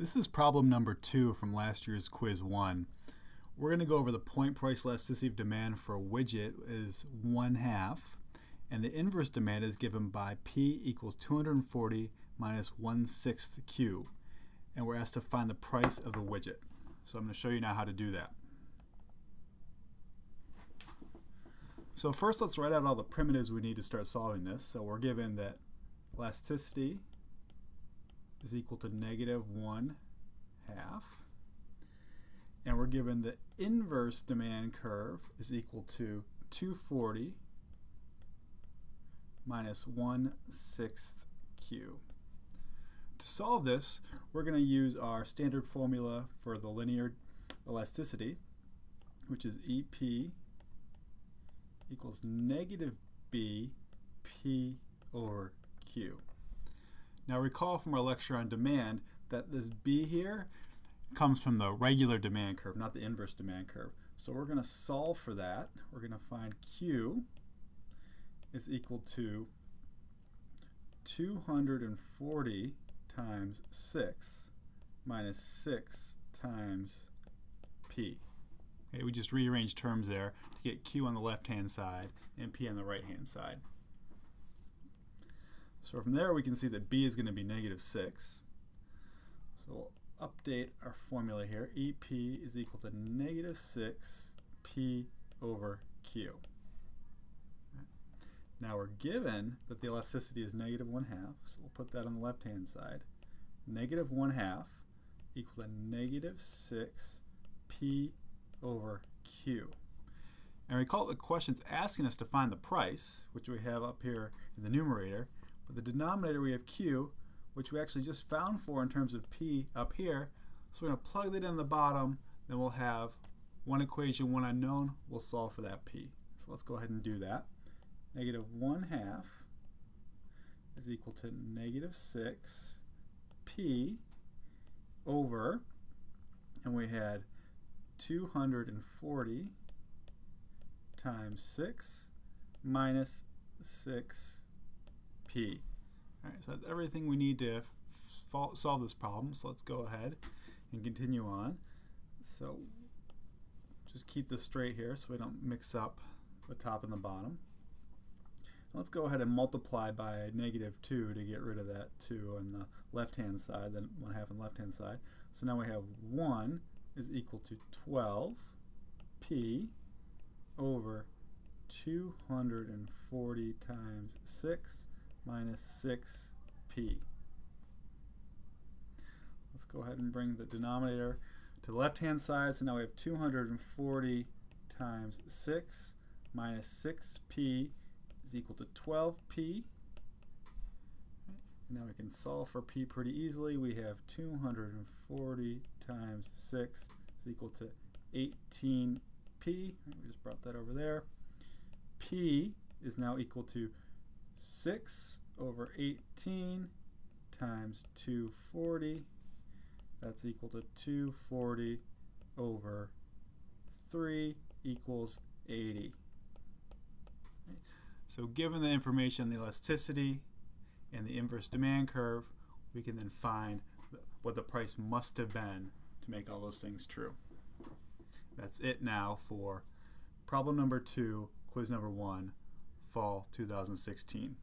This is problem number 2 from last year's quiz 1. We're going to go over the point price elasticity of demand for a widget is 1/2, and the inverse demand is given by P equals 240 minus 1/6 Q, and we're asked to find the price of the widget. So I'm going to show you now how to do that. So first let's write out all the primitives we need to start solving this. So we're given that elasticity is equal to -1/2, and we're given the inverse demand curve is equal to 240 minus 1/6 Q. To solve this, we're going to use our standard formula for the linear elasticity, which is EP equals -B P over Q. Now recall from our lecture on demand that this B here comes from the regular demand curve, not the inverse demand curve. So we're going to solve for that. We're going to find Q is equal to 240 times 6 minus 6 times P. Okay, we just rearrange terms there to get Q on the left-hand side and P on the right-hand side. So from there we can see that B is going to be -6. So we'll update our formula here. EP is equal to -6 P over Q. Now we're given that the elasticity is -1/2, so we'll put that on the left-hand side. -1/2 equal to -6 P over Q. And recall the question's asking us to find the price, which we have up here in the numerator. But the denominator we have Q, which we actually just found for in terms of P up here. So we're going to plug that in the bottom, then we'll have one equation, one unknown. We'll solve for that P. So let's go ahead and do that. -1/2 is equal to -6 P over, and we had 240 times 6 minus 6 P. Alright, so that's everything we need to solve this problem. So let's go ahead and continue on. So just keep this straight here so we don't mix up the top and the bottom. Let's go ahead and multiply by -2 to get rid of that 2 on the left-hand side, then 1/2 on the left-hand side. So now we have 1 is equal to 12 P over 240 times 6 minus 6 P. Let's go ahead and bring the denominator to the left-hand side. So now we have 240 times 6 minus 6P is equal to 12P. Now we can solve for P pretty easily. We have 240 times 6 is equal to 18P. We just brought that over there. P is now equal to 6 over 18 times 240. That's equal to 240 over 3 equals 80. So given the information on the elasticity and the inverse demand curve, we can then find what the price must have been to make all those things true. That's it now for problem number 2, quiz number 1, fall 2016.